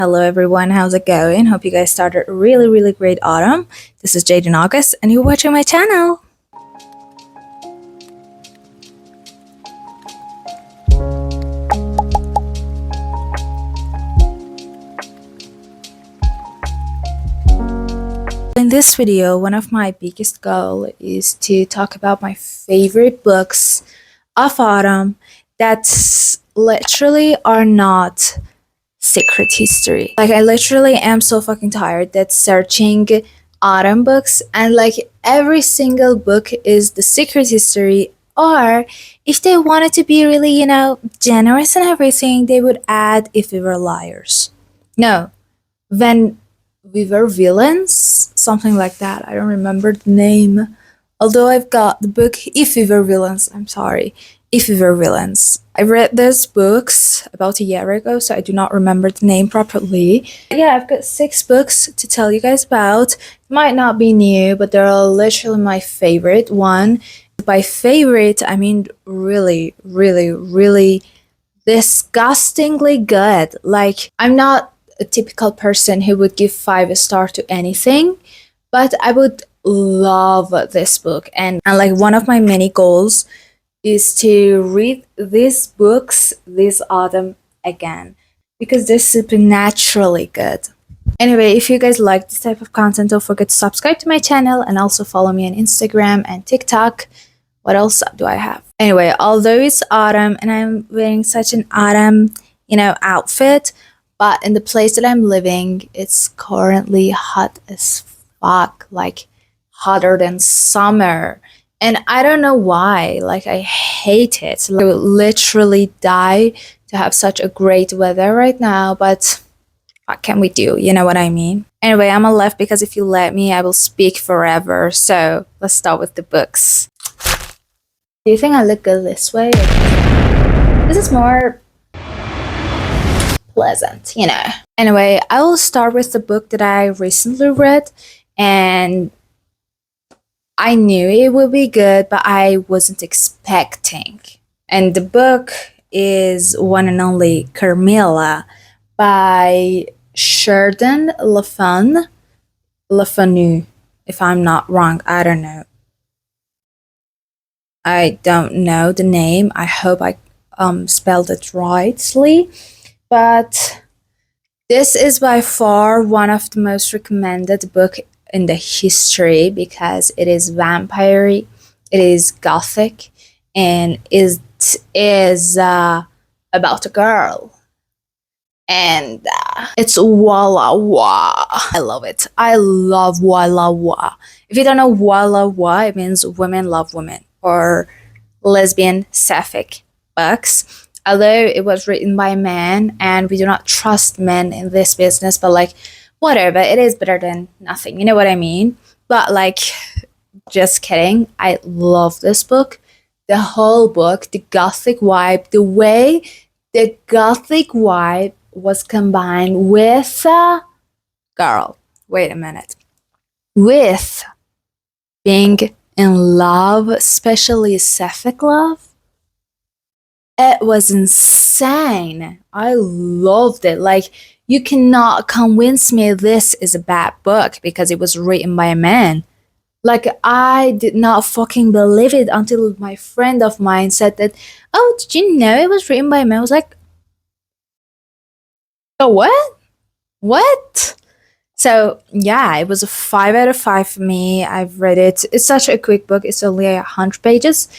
Hello everyone, how's it going? Hope you guys started a really great autumn. This is Jade in August and you're watching my channel. In this video, one of my biggest goals is to talk about my favorite books of autumn that literally are not secret history. Like, I literally am so fucking tired that searching autumn books and like every single book is the secret history, or if they wanted to be really, generous and everything, they would add if we were liars. No, when we were villains, something like that. I don't remember the name. Although I've got the book If We Were Villains. I'm sorry. If We Were Villains. I read those books about a year ago, so I do not remember the name properly. Yeah, I've got 6 books to tell you guys about. Might not be new, but they're literally my favorite one. By favorite, I mean really disgustingly good. Like, I'm not a typical person who would give 5 stars to anything, but I would love this book. And like, one of my many goals is to read these books this autumn again because they're supernaturally good. Anyway, if you guys like this type of content, don't forget to subscribe to my channel and also follow me on Instagram and TikTok. What else do I have? Anyway, although it's autumn and I'm wearing such an autumn, outfit, but in the place that I'm living, it's currently hot as fuck, like hotter than summer. And I don't know why, like, I hate it. Like, I would literally die to have such a great weather right now, but what can we do? You know what I mean? Anyway, I'm a left because if you let me, I will speak forever. So let's start with the books. Do you think I look good this way? This is more pleasant, Anyway, I will start with the book that I recently read, and I knew it would be good, but I wasn't expecting. And the book is One and Only Carmilla by Sheridan Le Fanu, if I'm not wrong. I don't know. I don't know the name. I hope I spelled it rightly. But this is by far one of the most recommended book in the history because it is vampire, it is gothic, and it is about a girl. And it's Walla Wah. I love it. I love Walla Wah. If you don't know Walla Wah, it means women love women, or lesbian sapphic books. Although it was written by a man, and we do not trust men in this business, but like, whatever, it is better than nothing. You know what I mean? But like, just kidding. I love this book. The whole book, the gothic vibe, the way the gothic vibe was combined with girl. Wait a minute. With being in love, especially sapphic love. It was insane. I loved it. Like, you cannot convince me this is a bad book because it was written by a man. Like, I did not fucking believe it until my friend of mine said that, oh, did you know it was written by a man? I was like, oh, what? What? So, yeah, it was a 5 out of 5 for me. I've read it. It's such a quick book. It's only 100 pages.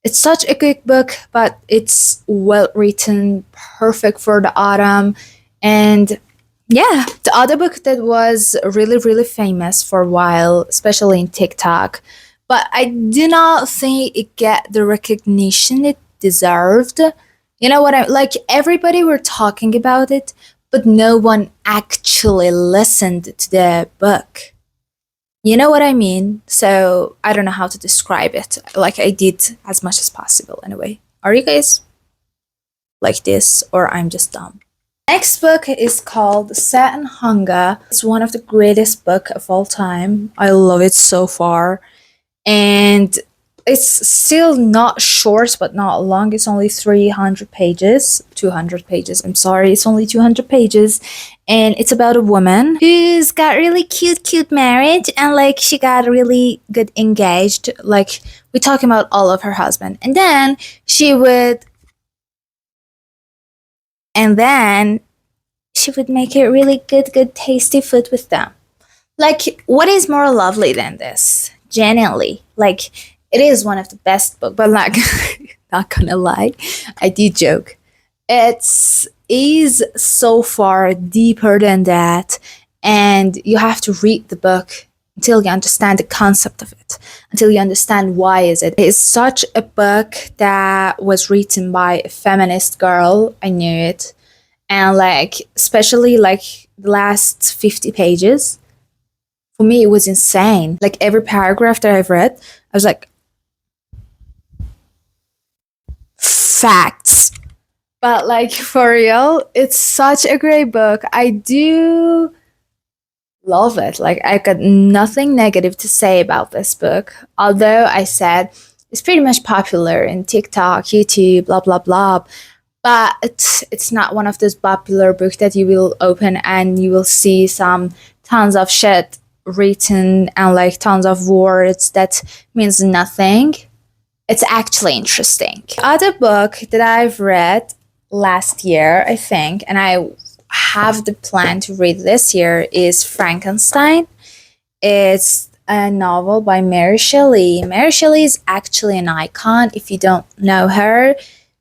It's such a quick book, but it's well written, perfect for the autumn. And yeah, the other book that was really famous for a while, especially in TikTok, but I do not think it get the recognition it deserved. You know what like, everybody were talking about it, but no one actually listened to the book. You know what I mean? So I don't know how to describe it. Like, I did as much as possible anyway. Are you guys like this, or I'm just dumb? Next book is called Set and Hunger. It's one of the greatest book of all time. I love it so far. And it's still not short, but not long. It's only 300 pages. 200 pages. I'm sorry. It's only 200 pages. and it's about a woman who's got really cute marriage, and like she got really good engaged. Like we're talking about all of her husband, and then she would and then she would make it really good tasty food with them. Like, what is more lovely than this? Genuinely, like, it is one of the best books, but like, not gonna lie, I do joke. It's is so far deeper than that, and you have to read the book until you understand the concept of it, until you understand why is it. It's such a book that was written by a feminist girl. I knew it, and like, especially like the last 50 pages for me, it was insane. Like every paragraph that I've read, I was like, facts. But like for real, it's such a great book. I do love it. Like I got nothing negative to say about this book. Although I said it's pretty much popular in TikTok, YouTube, blah blah blah. But it's not one of those popular books that you will open and you will see some tons of shit written and like tons of words that means nothing. It's actually interesting. The other book that I've read last year, I think, and I have the plan to read this year is Frankenstein. It's a novel by Mary Shelley. Mary Shelley is actually an icon. If you don't know her,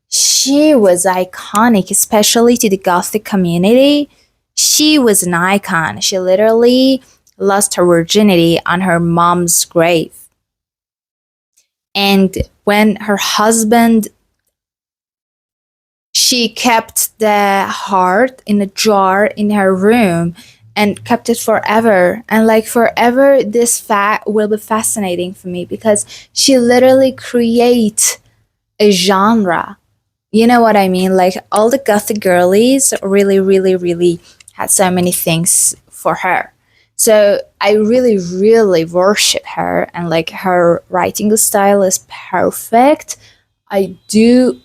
she was iconic, especially to the Gothic community. She was an icon. She literally lost her virginity on her mom's grave. And when her husband, she kept the heart in a jar in her room and kept it forever. And like forever, this fact will be fascinating for me because she literally create a genre. You know what I mean? Like all the Gothic girlies really had so many things for her. So I really worship her, and like her writing style is perfect. I do,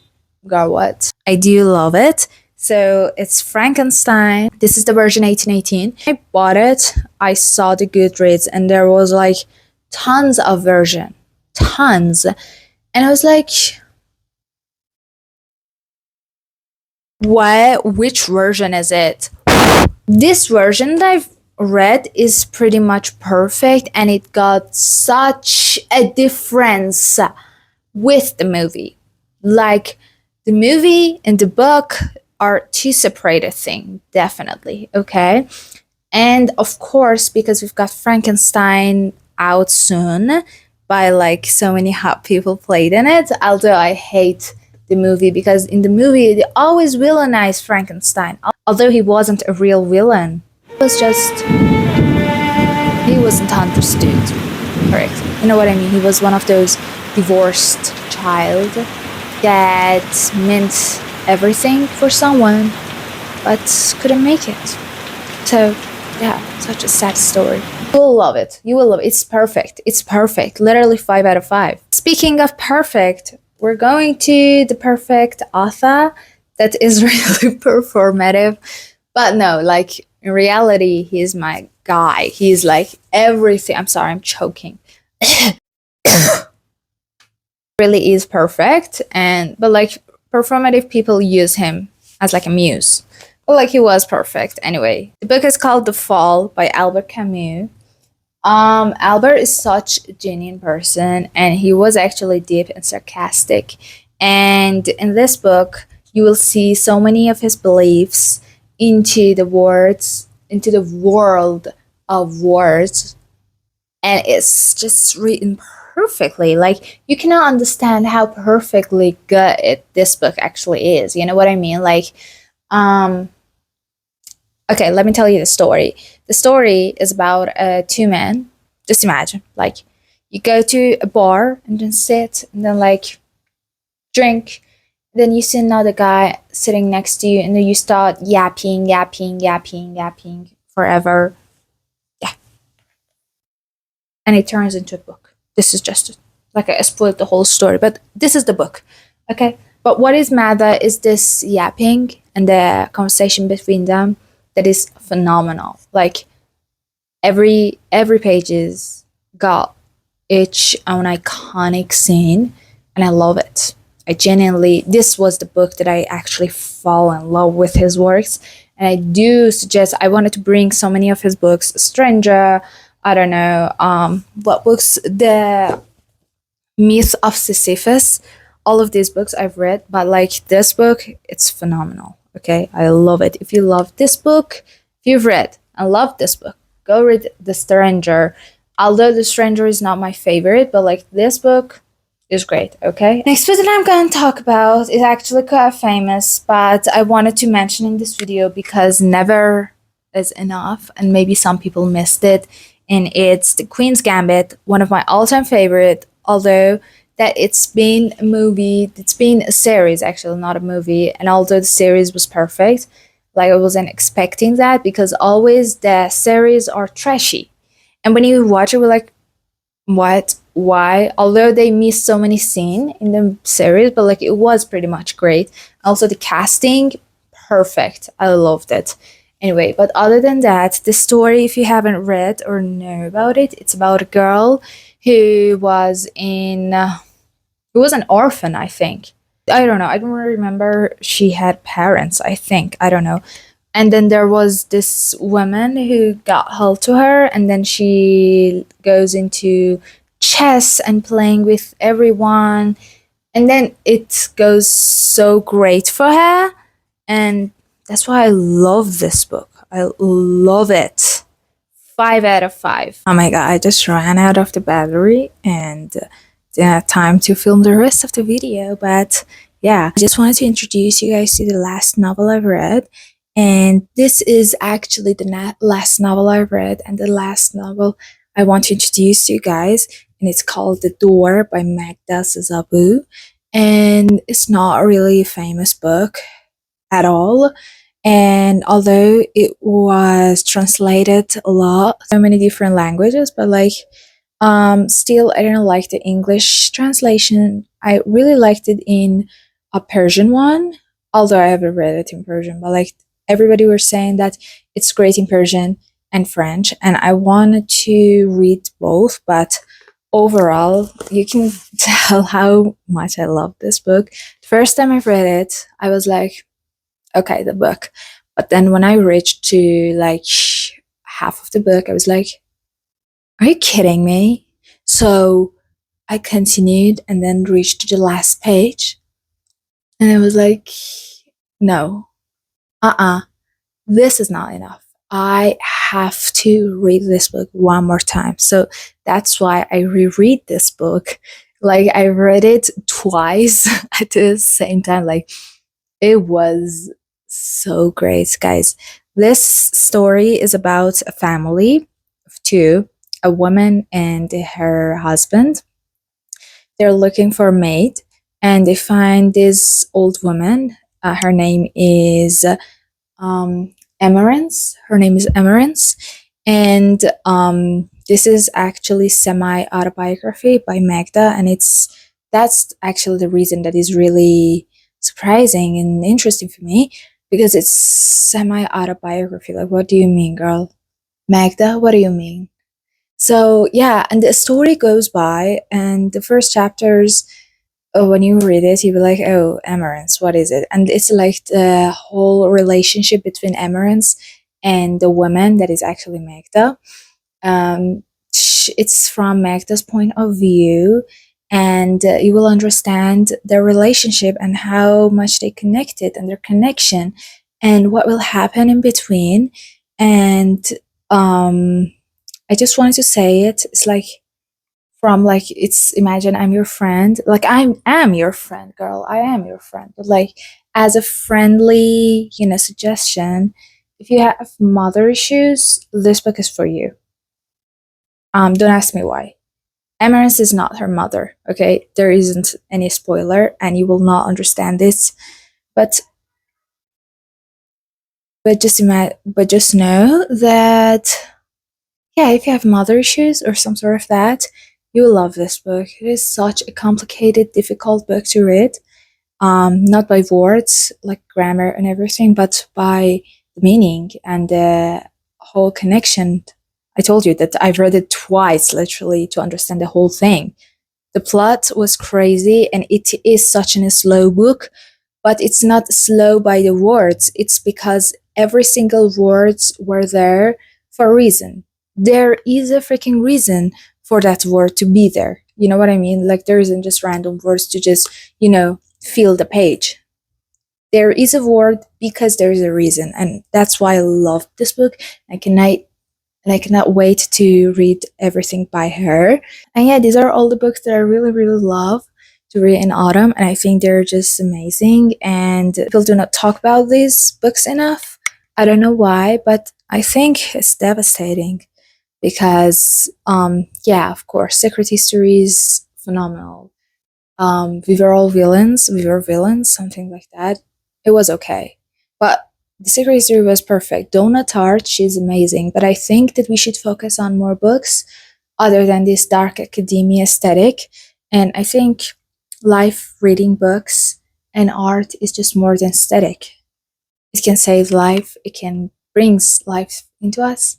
girl, what? I do love it. So it's Frankenstein. This is the version 1818. I bought it. I saw the Goodreads, and there was like tons of version, tons, and I was like, what? Which version is it? This version that I've read is pretty much perfect, and it got such a difference with the movie. Like the movie and the book are two separated things, definitely. Okay. And of course, because we've got Frankenstein out soon by like so many hot people played in it, although I hate the movie because in the movie they always villainize Frankenstein, although he wasn't a real villain. It was just, he wasn't understood correctly. You know what I mean? He was one of those divorced child that meant everything for someone but couldn't make it. So yeah, such a sad story. You will love it. You will love it. It's perfect. It's perfect. Literally 5 out of 5. Speaking of perfect, we're going to the perfect author that is really performative. But no, like in reality, he's my guy. He's like everything. I'm sorry, I'm choking. Really is perfect, but like performative people use him as like a muse. But like he was perfect anyway. The book is called The Fall by Albert Camus. Albert is such a genuine person, and he was actually deep and sarcastic. And in this book, you will see so many of his beliefs into the world of words, and it's just written perfectly. Like you cannot understand how perfectly good this book actually is. You know what I mean? Like, okay, let me tell you the story. The story is about two men. Just imagine, like, you go to a bar and then sit and then like drink. Then you see another guy sitting next to you, and then you start yapping forever. Yeah, and it turns into a book. This is just like I spoiled the whole story, but this is the book, okay? But what is matter is this yapping and the conversation between them. that is phenomenal. Like every pages got each own iconic scene, and I love it. I genuinely, this was the book that I actually fall in love with his works, and I do suggest. I wanted to bring so many of his books, Stranger, I don't know, what books, the Myth of Sisyphus, all of these books I've read, but like this book, it's phenomenal. Okay, I love it. If you love this book, if you've read and loved this book, go read The Stranger. Although The Stranger is not my favorite, but like this book is great. Okay, next book that I'm going to talk about is actually quite famous, but I wanted to mention in this video because never is enough, and maybe some people missed it. And it's The Queen's Gambit, one of my all-time favorite. Although that it's been a movie, it's been a series actually, not a movie. And although the series was perfect, like I wasn't expecting that because always the series are trashy. And when you watch it, we're like, what? Why? Although they missed so many scenes in the series, but like it was pretty much great. Also the casting, perfect. I loved it. Anyway, but other than that, the story, if you haven't read or know about it, it's about a girl who was in who was an orphan, I think. I don't know. I don't really remember. She had parents, I think. I don't know. And then there was this woman who got hold to her, and then she goes into chess and playing with everyone. And then it goes so great for her. And that's why I love this book. I love it. 5 out of 5. Oh my god, I just ran out of the battery and didn't have time to film the rest of the video. But yeah, I just wanted to introduce you guys to the last novel I've read. And this is actually the last novel I've read, and the last novel I want to introduce to you guys. And it's called The Door by Magda Sazabu. And it's not a really famous book at all. And although it was translated a lot, so many different languages, but like still I didn't like the English translation. I really liked it in a Persian one, although I haven't read it in Persian, but like everybody was saying that it's great in Persian and French, and I wanted to read both, but overall you can tell how much I love this book. The first time I read it, I was like, okay, the book. But then when I reached to like half of the book, I was like, are you kidding me? So I continued and then reached to the last page. And I was like, no, this is not enough. I have to read this book one more time. So that's why I reread this book. Like I read it twice at the same time. Like it was so great, guys. This story is about a family of two, a woman and her husband. They're looking for a mate, and they find this old woman. Her name is Emerence. Her name is Emerence, and this is actually semi-autobiography by Magda, and that's actually the reason that is really surprising and interesting for me, because it's semi-autobiography. Like, what do you mean, girl? Magda, what do you mean? So yeah, and the story goes by, and the first chapters, when you read it, you'll be like, oh, Emerence, what is it? And it's like the whole relationship between Emerence and the woman that is actually Magda. It's from Magda's point of view, and you will understand their relationship and how much they connected and their connection and what will happen in between. And I just wanted to say it. It's like from like, it's, imagine I'm your friend, like I am your friend, girl, I am your friend, but like as a friendly, suggestion, if you have mother issues, this book is for you. Don't ask me why. Emerence is not her mother, okay? There isn't any spoiler, and you will not understand this, but just know that, yeah, if you have mother issues or some sort of that, you will love this book. It is such a complicated, difficult book to read. Not by words, like grammar and everything, but by the meaning and the whole connection. I told you that I've read it twice, literally, to understand the whole thing. The plot was crazy, and it is such a slow book, but it's not slow by the words. It's because every single words were there for a reason. There is a freaking reason for that word to be there. You know what I mean? Like there isn't just random words to just, fill the page. There is a word because there is a reason, and that's why I love this book. I cannot wait to read everything by her. And yeah, these are all the books that I really, really love to read in autumn, and I think they're just amazing. And people do not talk about these books enough. I don't know why, but I think it's devastating because, yeah, of course, Secret History is phenomenal. We were all villains. We were villains, something like that. It was okay, but the Secret History was perfect. Donna Tartt, she's amazing, but I think that we should focus on more books other than this dark academia aesthetic. And I think life reading books and art is just more than aesthetic. It can save life. It can brings life into us.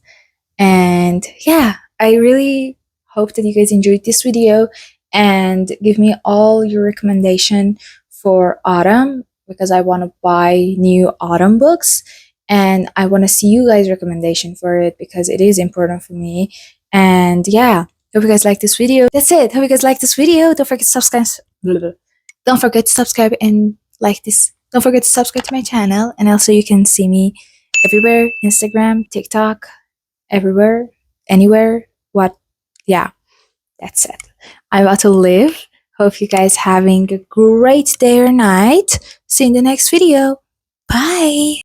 And yeah, I really hope that you guys enjoyed this video and give me all your recommendation for autumn because I want to buy new autumn books and I want to see you guys' recommendation for it because it is important for me. And yeah, hope you guys like this video. That's it. Hope you guys like this video. Don't forget to subscribe. Don't forget to subscribe and like this. Don't forget to subscribe to my channel, and also you can see me everywhere: Instagram, TikTok, everywhere, anywhere. What? Yeah, that's it. I'm about to live. Hope you guys having a great day or night. See you in the next video. Bye.